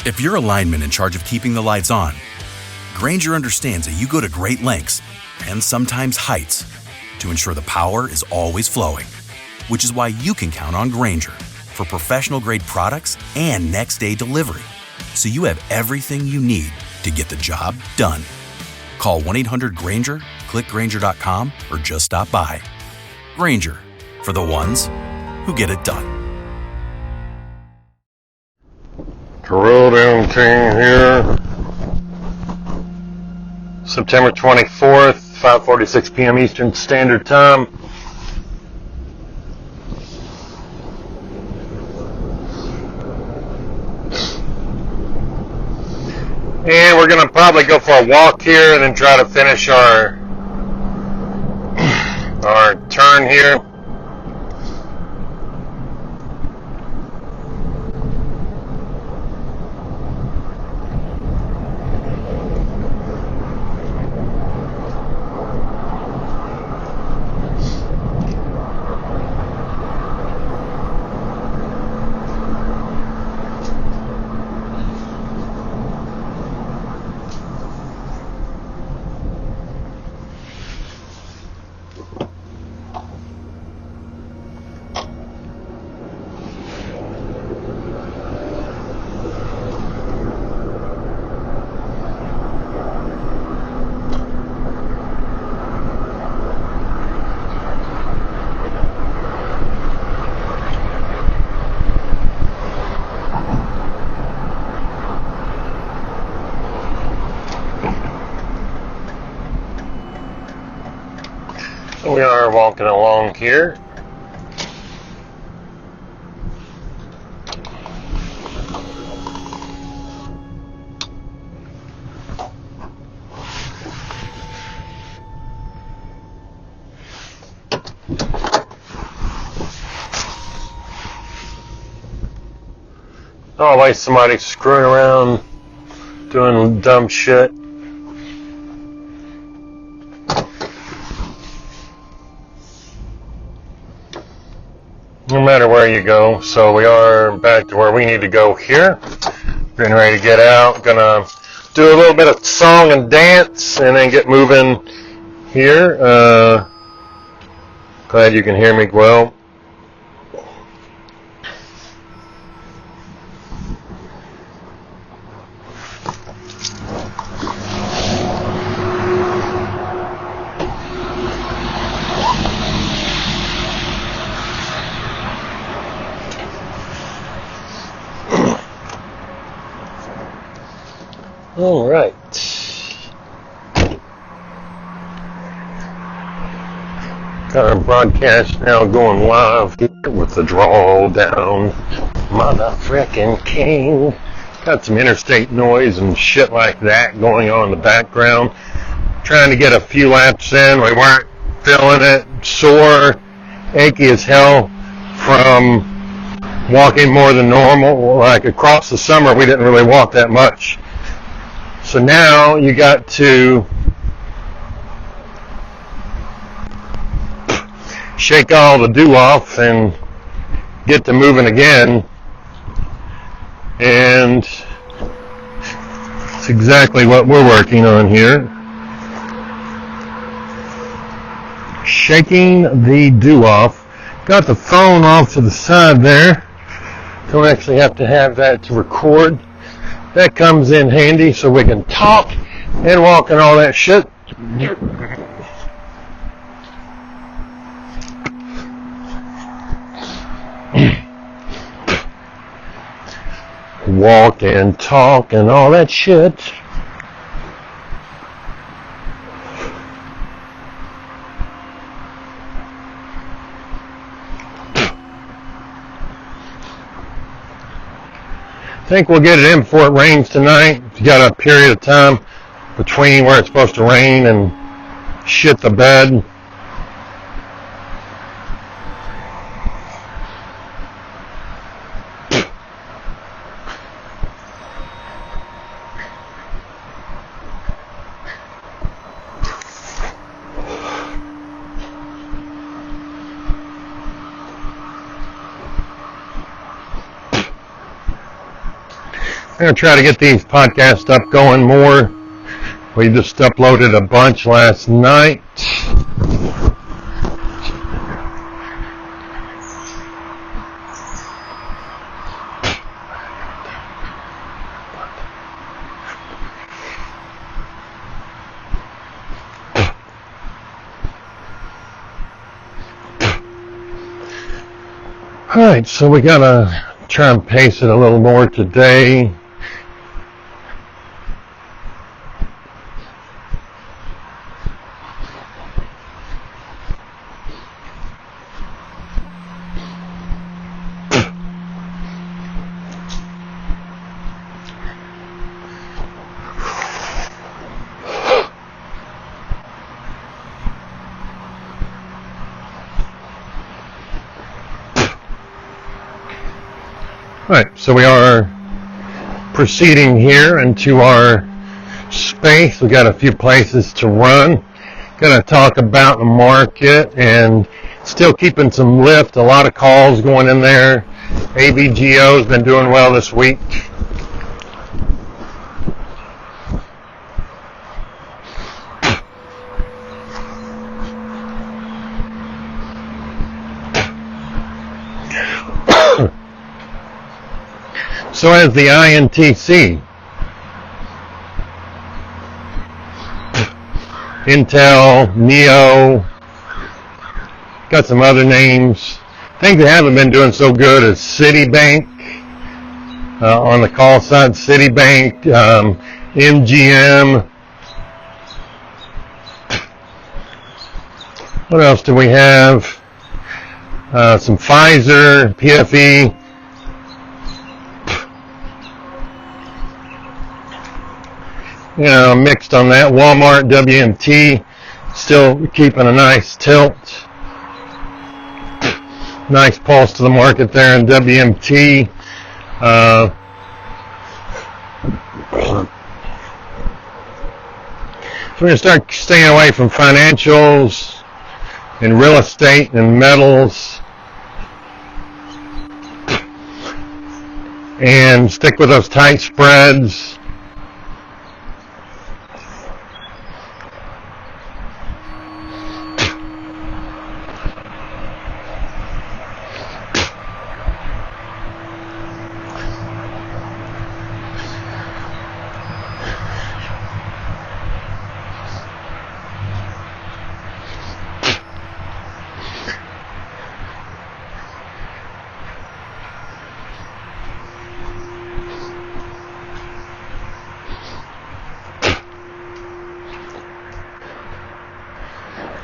If you're a lineman in charge of keeping the lights on, Grainger understands that you go to great lengths, and sometimes heights, to ensure the power is always flowing. Which is why you can count on Grainger for professional-grade products and next-day delivery, so you have everything you need to get the job done. Call 1-800-GRAINGER, click Grainger.com, or just stop by. Grainger, for the ones who get it done. Drill down team here. September 24th, 5:46 p.m. Eastern Standard Time. And we're going to probably go for a walk here and then try to finish our turn here. We are walking along here. Always somebody screwing around, doing dumb shit. No matter where you go. So we are back to where we need to go here. Getting ready to get out. Gonna do a little bit of song and dance and then get moving here. Glad you can hear me well. All right. Got our broadcast now going live here with the drawdown. Motherfrickin' king. Got some interstate noise and shit like that going on in the background. Trying to get a few laps in. We weren't feeling it. Sore, achy as hell from walking more than normal. Like across the summer, we didn't really walk that much. So now you got to shake all the dew off and get to moving again. And it's exactly what we're working on here. Shaking the dew off. Got the phone off to the side there. Don't actually have to have that to record. That comes in handy so we can talk and walk and all that shit. Walk and talk and all that shit. I think we'll get it in before it rains tonight. You got a period of time between where it's supposed to rain and shit the bed. I'm going to try to get these podcasts up going more. We just uploaded a bunch last night. Alright, so we gotta try and pace it a little more today. Alright, so we are proceeding here into our space. We got a few places to run. Gonna talk about the market and still keeping some lift. A lot of calls going in there. AVGO has been doing well this week. So as the INTC, Intel, Neo, got some other names. Things that haven't been doing so good as Citibank, on the call side, Citibank, MGM. What else do we have? Some Pfizer, PFE. You know, mixed on that. Walmart, WMT, still keeping a nice tilt. Nice pulse to the market there in WMT. So we're going to start staying away from financials and real estate and metals. And stick with those tight spreads.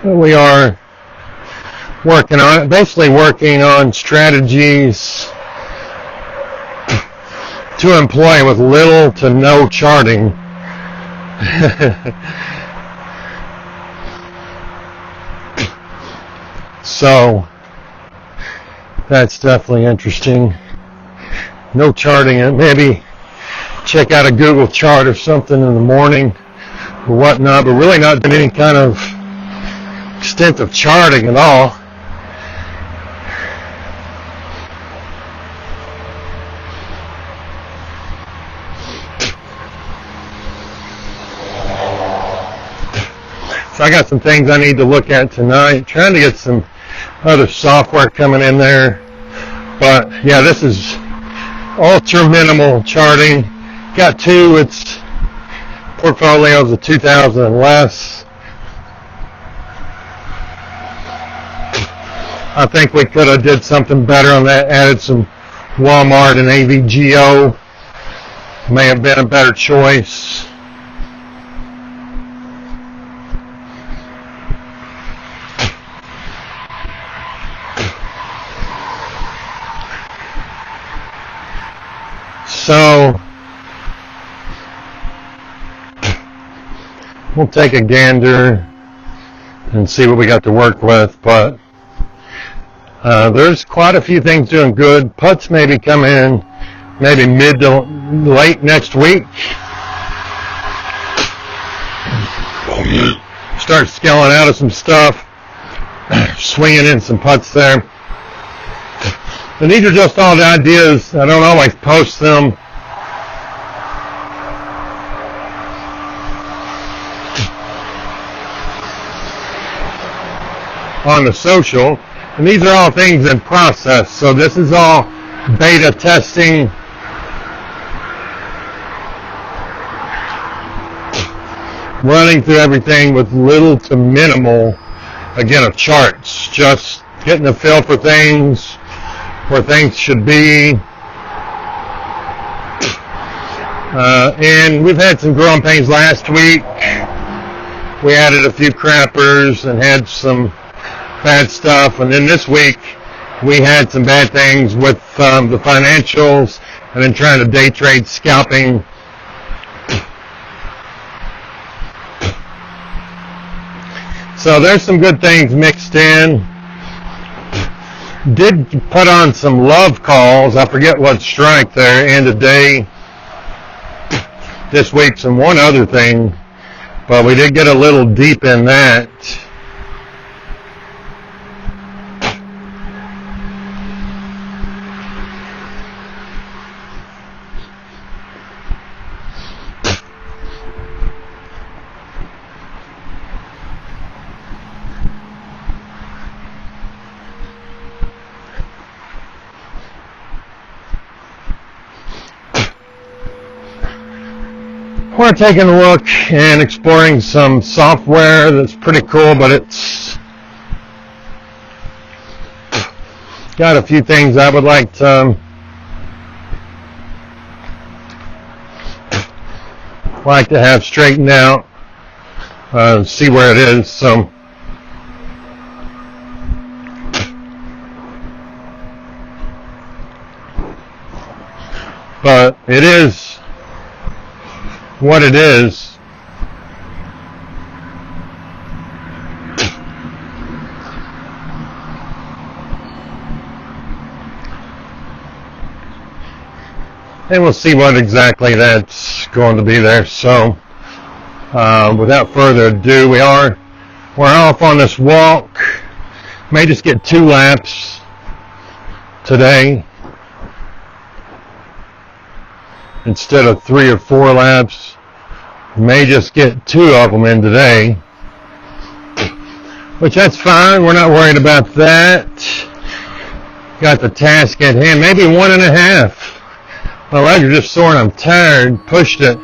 We are basically working on strategies to employ with little to no charting. So that's definitely interesting. No charting, and maybe check out a Google chart or something in the morning or whatnot, but really not doing any kind of extensive charting at all. So I got some things I need to look at tonight. Trying to get some other software coming in there. But yeah, this is ultra minimal charting. Got two. It's portfolios of 2,000 and less. I think we could have did something better on that, added some Walmart and AVGO. May have been a better choice. So we'll take a gander and see what we got to work with, but there's quite a few things doing good. Puts maybe come in maybe mid to late next week. Start scaling out of some stuff, swinging in some puts there. And these are just all the ideas. I don't always post them. on the social. And these are all things in process. So this is all beta testing. Running through everything with little to minimal, again, of charts. Just getting a feel for things, where things should be. And we've had some growing pains last week. We added a few crappers and had some bad stuff. And then this week, we had some bad things with the financials and then trying to day trade scalping. So there's some good things mixed in. Did put on some love calls. I forget what strike there, end of day this week, and one other thing, but we did get a little deep in that. We're taking a look and exploring some software that's pretty cool, but it's got a few things I would like to have straightened out, see where it is. So but it is what it is. And we'll see what exactly that's going to be there. So without further ado, we're off on this walk. May just get 2 laps today instead of 3 or 4 laps. May just get 2 of them in today, which that's fine. We're not worried about that. Got the task at hand. Maybe 1.5. My legs are just sore and I'm tired. Pushed it.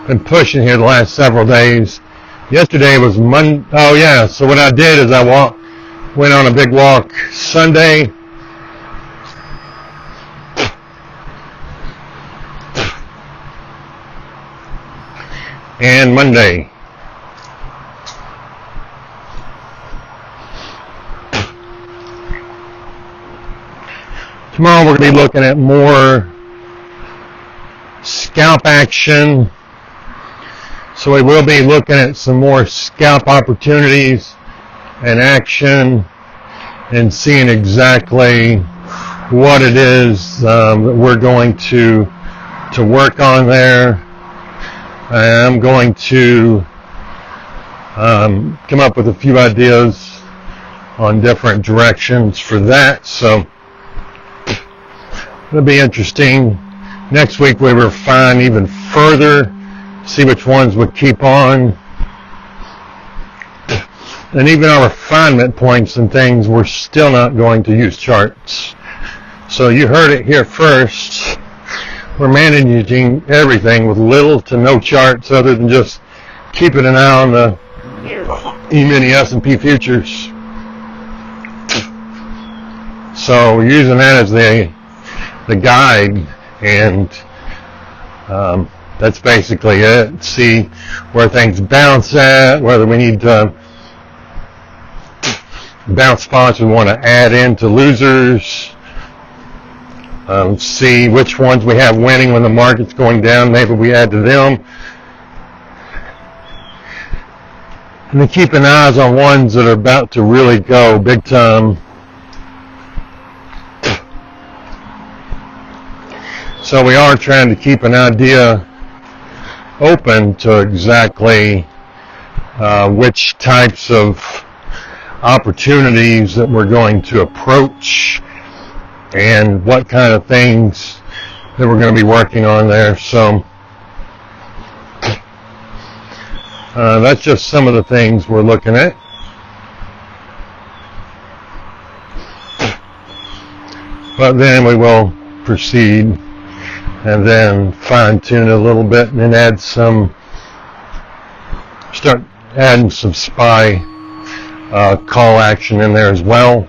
Been pushing here the last several days. Yesterday was Monday. Oh yeah. So what I did is I went on a big walk Sunday. And Monday. Tomorrow we're going to be looking at more scalp action. So we will be looking at some more scalp opportunities and action and seeing exactly what it is that we're going to work on there. I'm going to come up with a few ideas on different directions for that. So it'll be interesting. Next week we refine even further, see which ones would keep on. And even our refinement points and things, we're still not going to use charts. So you heard it here first. We're managing everything with little to no charts other than just keeping an eye on the E-mini S&P futures. So we're using that as the guide, and that's basically it. See where things bounce at, whether we need to bounce spots we want to add into losers. See which ones we have winning when the market's going down. Maybe we add to them. And then keeping eyes on ones that are about to really go big time. So we are trying to keep an idea open to exactly which types of opportunities that we're going to approach and what kind of things that we're going to be working on there. So that's just some of the things we're looking at. but then we will proceed and then fine-tune it a little bit and then start adding some SPY call action in there as well.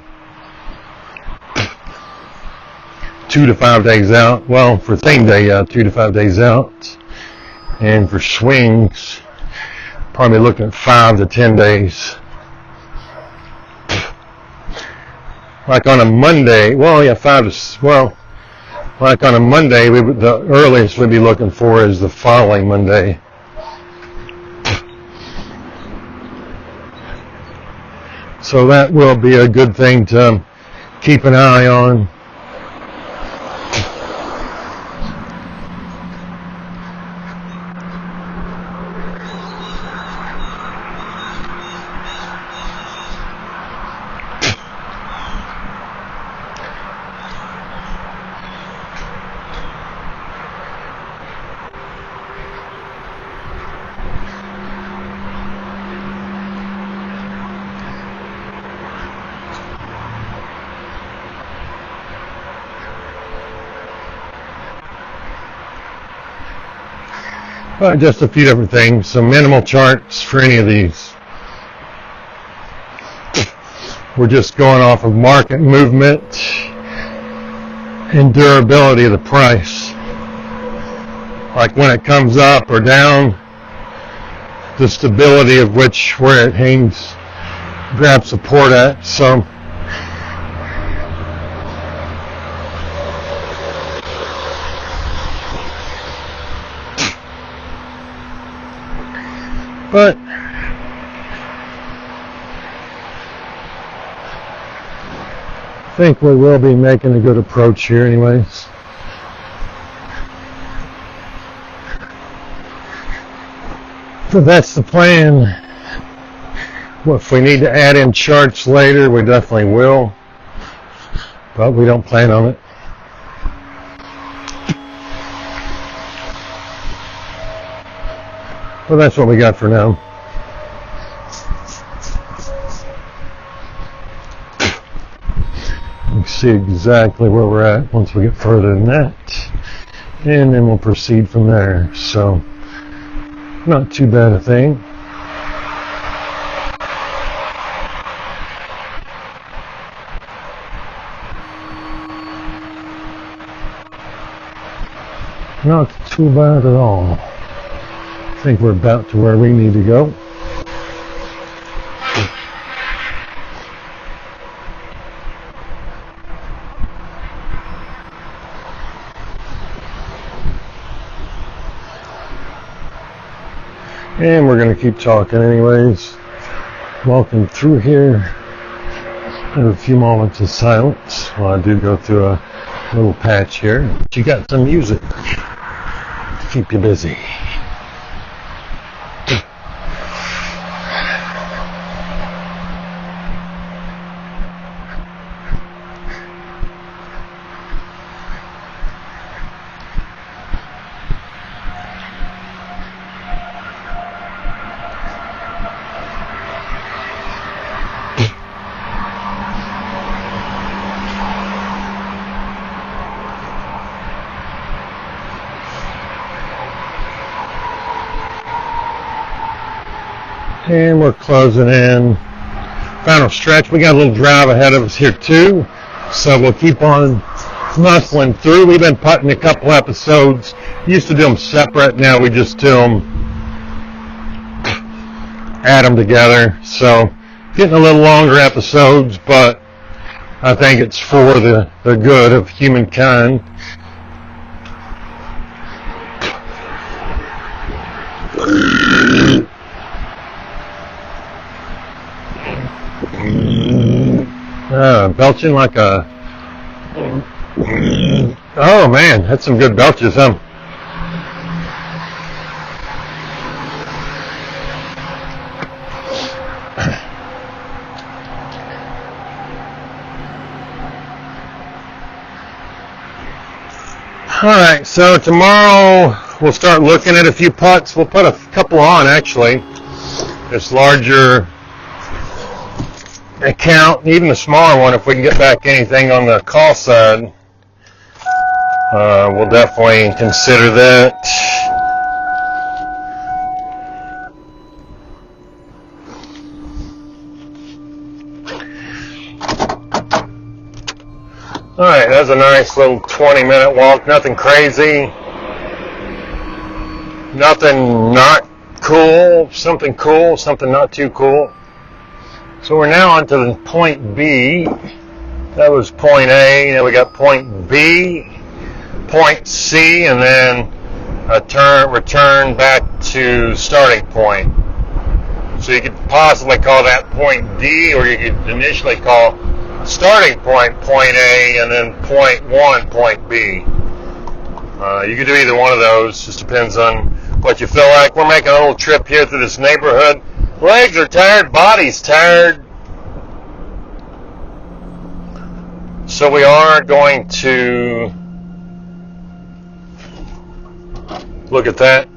2 to 5 days out. Well, for thing day, 2 to 5 days out. And for swings, probably looking at 5 to 10 days. Like on a Monday, like on a Monday, the earliest we'd be looking for is the following Monday. So that will be a good thing to keep an eye on. Just a few different things, some minimal charts for any of these. We're just going off of market movement and durability of the price. Like when it comes up or down, the stability of where it hangs, grabs support at. So but I think we will be making a good approach here anyways. So that's the plan. Well, if we need to add in charts later, we definitely will. But we don't plan on it. Well, that's what we got for now. You can see exactly where we're at once we get further than that. And then we'll proceed from there. So, not too bad a thing. Not too bad at all. I think we're about to where we need to go. And we're going to keep talking anyways. Walking through here. Have a few moments of silence while I do go through a little patch here. But you got some music to keep you busy. And we're closing in. Final stretch. We got a little drive ahead of us here too. So we'll keep on muscling through. We've been putting a couple episodes. Used to do them separate. Now we just do them, add them together. So getting a little longer episodes, but I think it's for the good of humankind. Belching like a... Oh man, that's some good belches, huh? Alright, so tomorrow we'll start looking at a few putts. We'll put a couple on actually. This larger account, even the smaller one if we can get back anything on the call side. We'll definitely consider that. Alright, that's a nice little 20-minute walk. Nothing crazy. Nothing not cool. Something cool, something not too cool. So we're now on to point B. That was point A. Now we got point B, point C, and then return back to starting point. So you could possibly call that point D, or you could initially call starting point A, and then point 1, point B. You could do either one of those. Just depends on what you feel like. We're making a little trip here through this neighborhood. Legs are tired, body's tired. So we are going to look at that.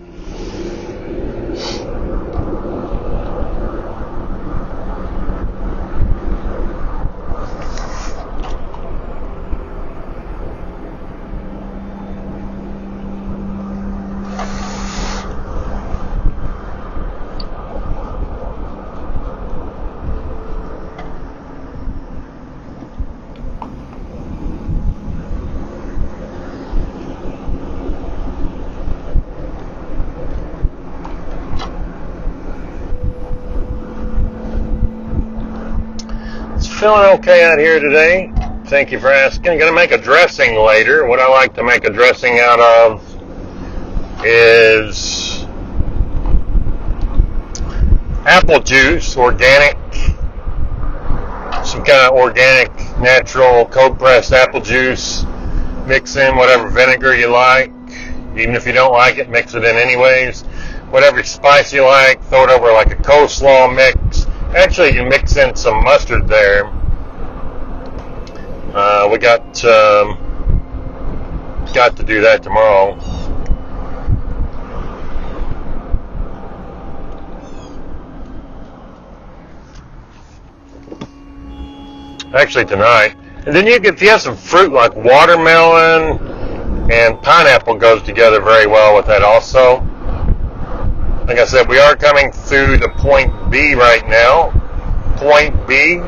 Feeling okay out here today. Thank you for asking. I'm going to make a dressing later. What I like to make a dressing out of is apple juice, organic, some kind of organic, natural, cold pressed apple juice. Mix in whatever vinegar you like. Even if you don't like it, mix it in anyways. Whatever spice you like, throw it over like a coleslaw mix. Actually, you mix in some mustard there. We got to do that tomorrow. Actually, tonight. And then if you have some fruit like watermelon and pineapple goes together very well with that also. Like I said, we are coming through to point B right now. Point B.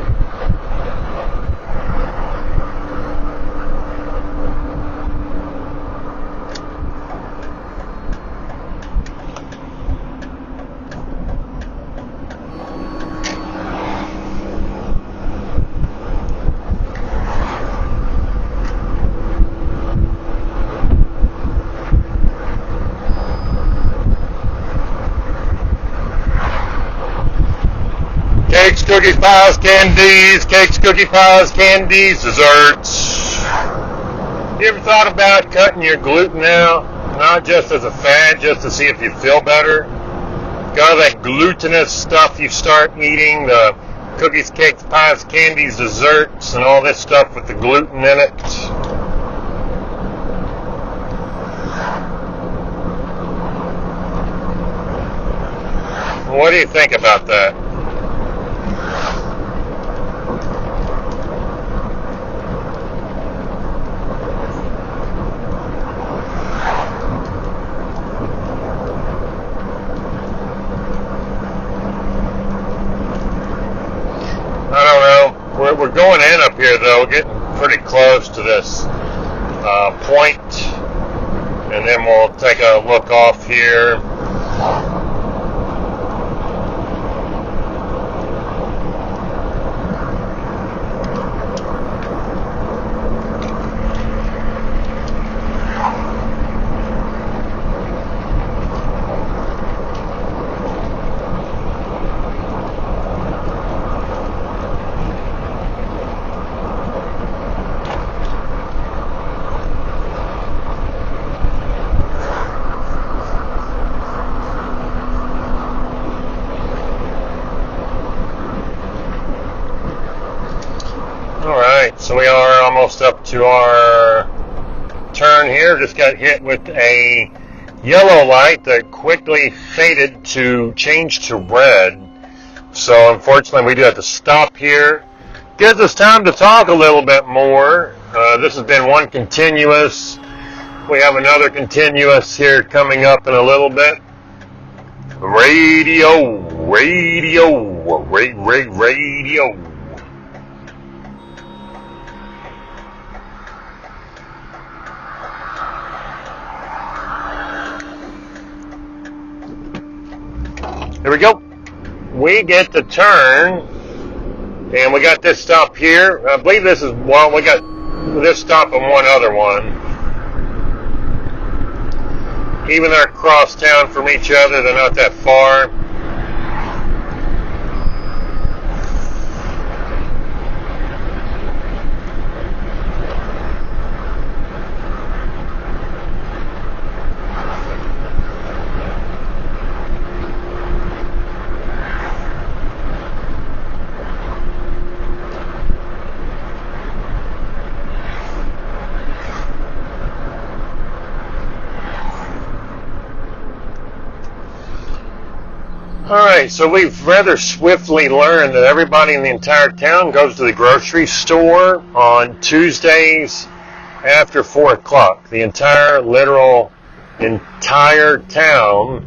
Cakes, cookies, pies, candies, desserts. You ever thought about cutting your gluten out? Not just as a fad, just to see if you feel better. Got all that glutinous stuff you start eating, the cookies, cakes, pies, candies, desserts, and all this stuff with the gluten in it. What do you think about that? We're going in up here though, getting pretty close to this point, and then we'll take a look off here. So we are almost up to our turn here. Just got hit with a yellow light that quickly faded to change to red. So unfortunately we do have to stop here. Gives us time to talk a little bit more. This has been one continuous We have another continuous here coming up in a little bit. Radio. Here we go. We get to turn, and we got this stop here. I believe this is, well, we got this stop and one other one. Even they're across town from each other, they're not that far. Alright, so we've rather swiftly learned that everybody in the entire town goes to the grocery store on Tuesdays after 4 o'clock. The entire town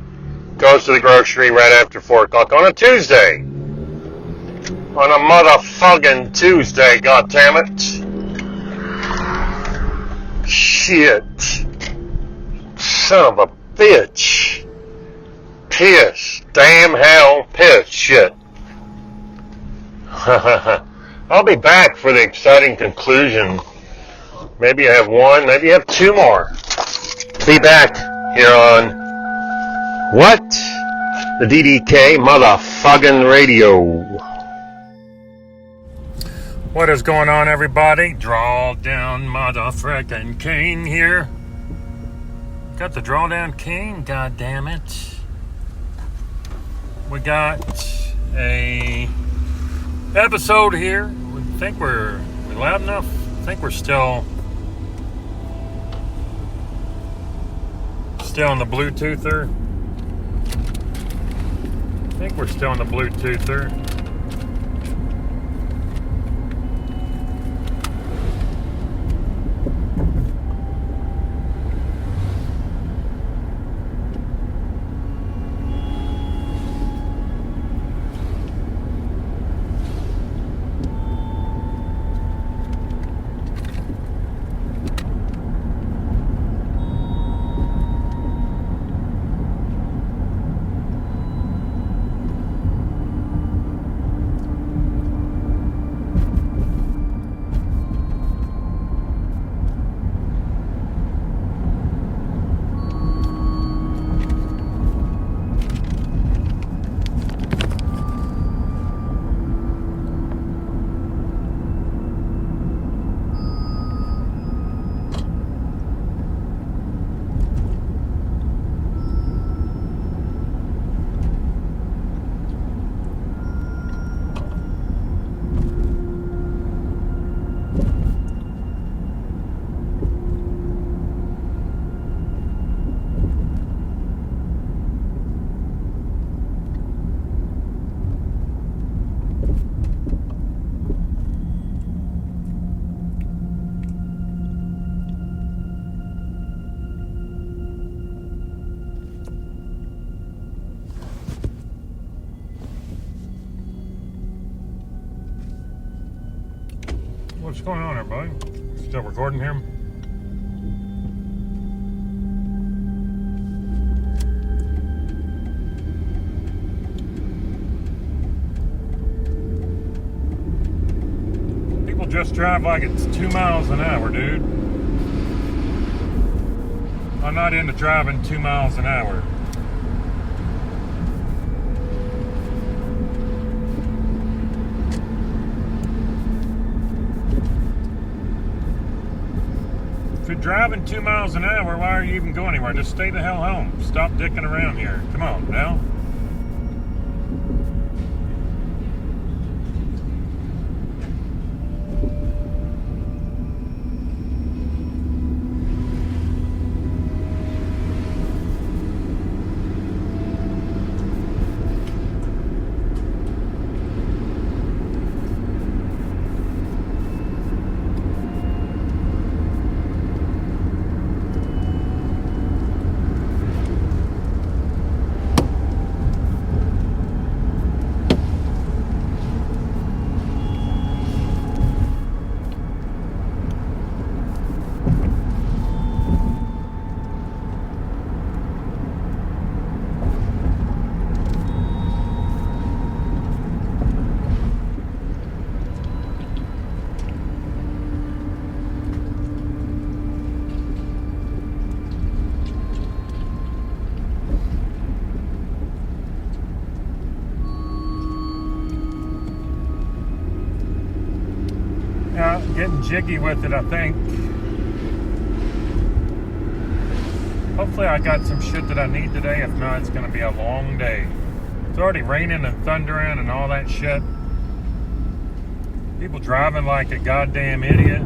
goes to the grocery right after 4 o'clock on a Tuesday. On a motherfucking Tuesday, goddammit. Shit. Son of a bitch. Piss. Damn hell. Piss. Shit. I'll be back for the exciting conclusion. Maybe I have one, maybe I have two more. Be back here on what? The DDK motherfucking radio. What is going on, everybody? Draw down motherfucking King here. Got the drawdown King, goddammit. We got a episode here. We think we're loud enough. I think we're still on the Bluetoother. I think we're still on the Bluetoother. What's going on, everybody? Still recording here? People just drive like it's 2 miles an hour, dude. I'm not into driving 2 miles an hour. If you're driving 2 miles an hour, why are you even going anywhere? Just stay the hell home. Stop dicking around here. Come on, now. getting jiggy with it, I think. Hopefully I got some shit that I need today. If not, it's going to be a long day. It's already raining and thundering and all that shit. People driving like a goddamn idiot.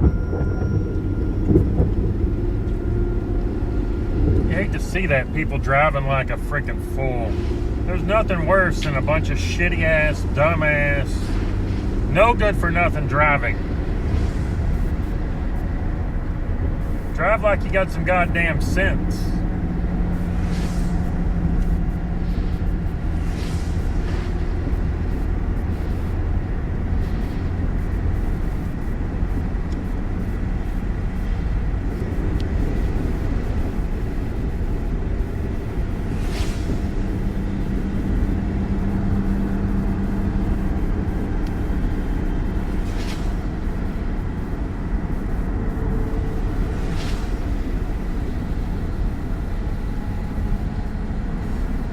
You hate to see that, people driving like a freaking fool. There's nothing worse than a bunch of shitty ass, dumb ass, no good for nothing driving. Drive like you got some goddamn sense.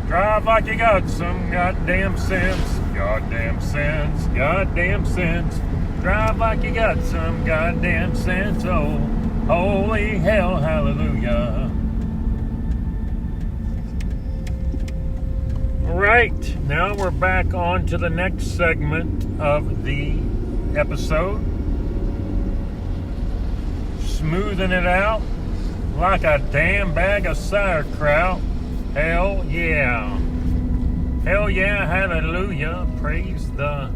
Drive like you got some goddamn sense. Goddamn sense. Goddamn sense. Drive like you got some goddamn sense. Oh, holy hell, hallelujah. Alright, now we're back on to the next segment of the episode. Smoothing it out like a damn bag of sauerkraut. Hell yeah. Hell yeah, hallelujah. Praise the...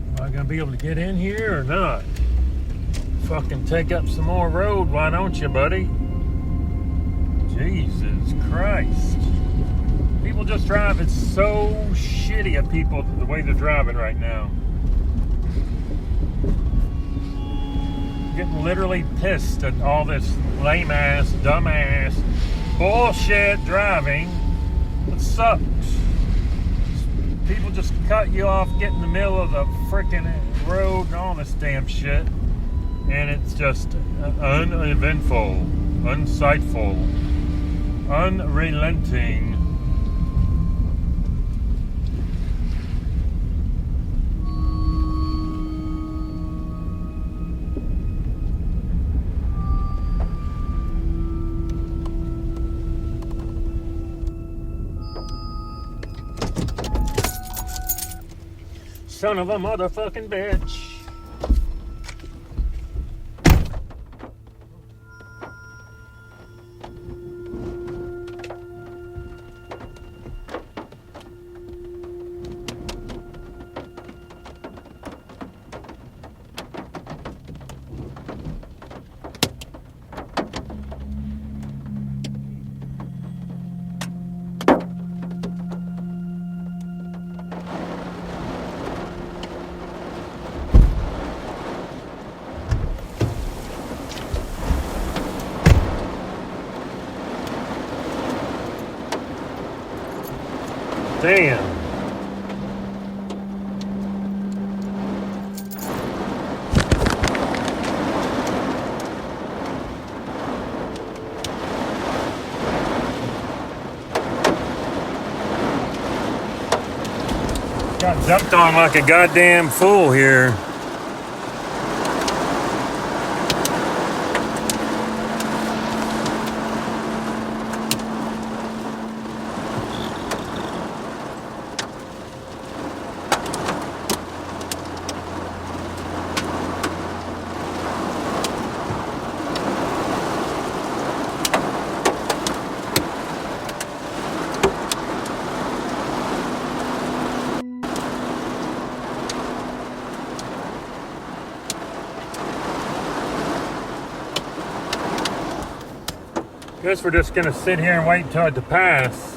Am I gonna be able to get in here or not? Fucking take up some more road, why don't you, buddy? Jesus Christ. People just drive. It's so shitty of people the way they're driving right now. Getting literally pissed at all this lame ass, dumb ass, bullshit driving. It sucks. People just cut you off, get in the middle of the freaking road and all this damn shit. And it's just uneventful, unsightful, unrelenting. Son of a motherfucking bitch. Damn. Got dumped on like a goddamn fool here. Guess we're just gonna sit here and wait until it to pass.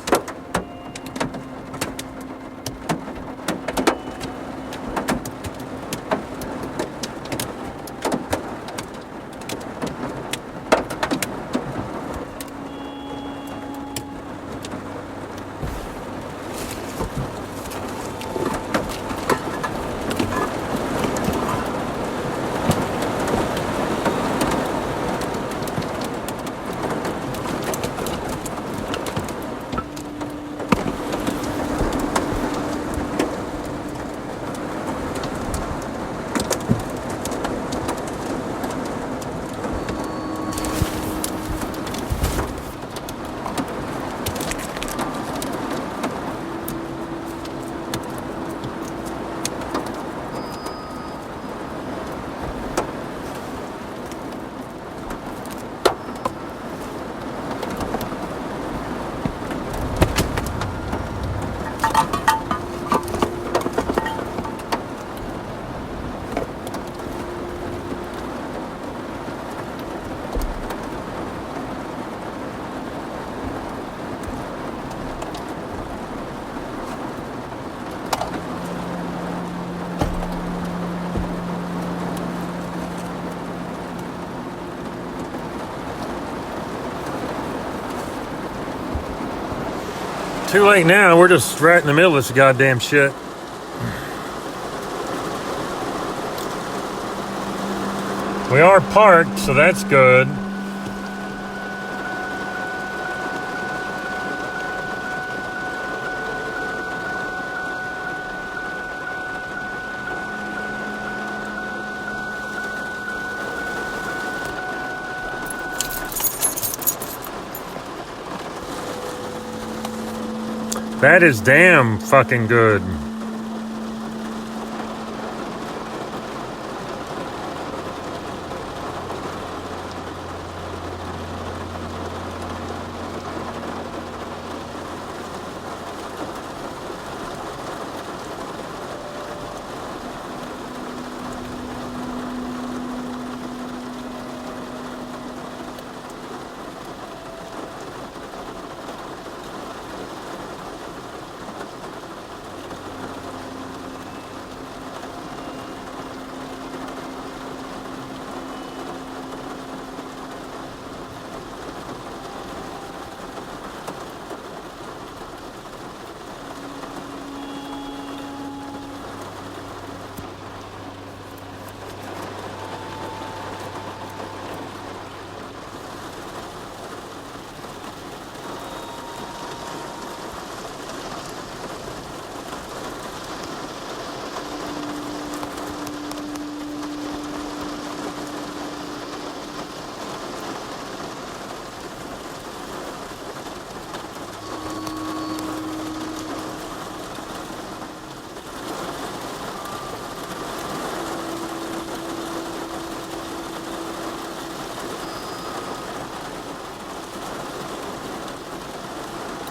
Too late now. We're just right in the middle of this goddamn shit. We are parked, so that's good. That is damn fucking good.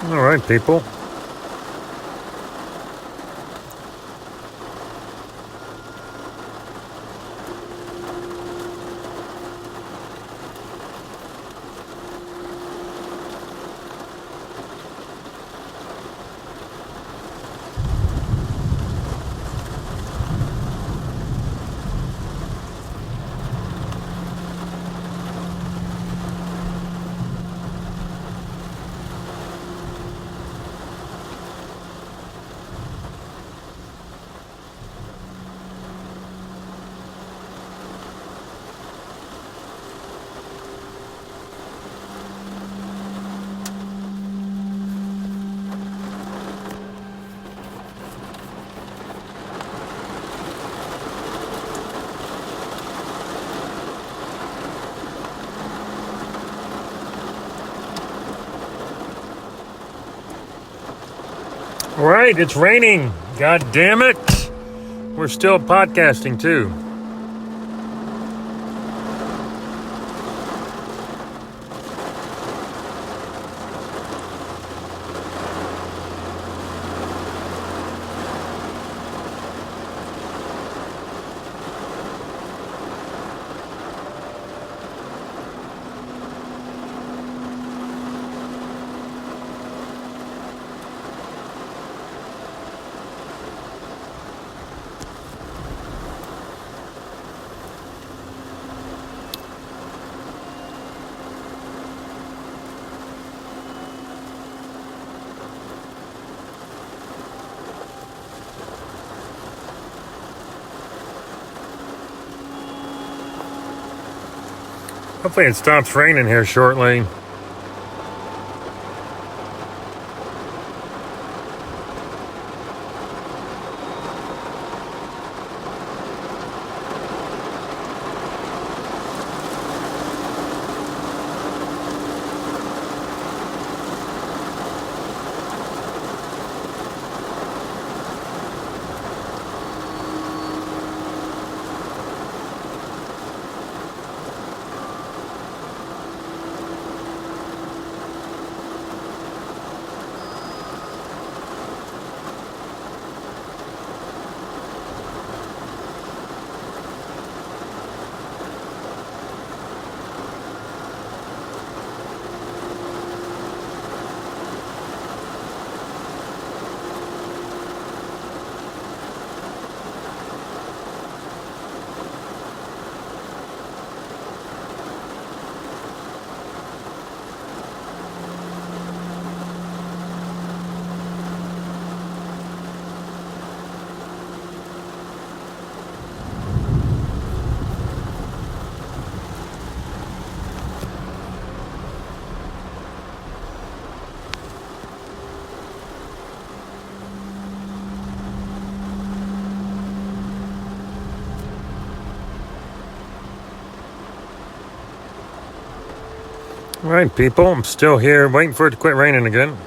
All right, people. All right, it's raining. God damn it. We're still podcasting too. Hopefully it stops raining here shortly. All right, people, I'm still here waiting for it to quit raining again.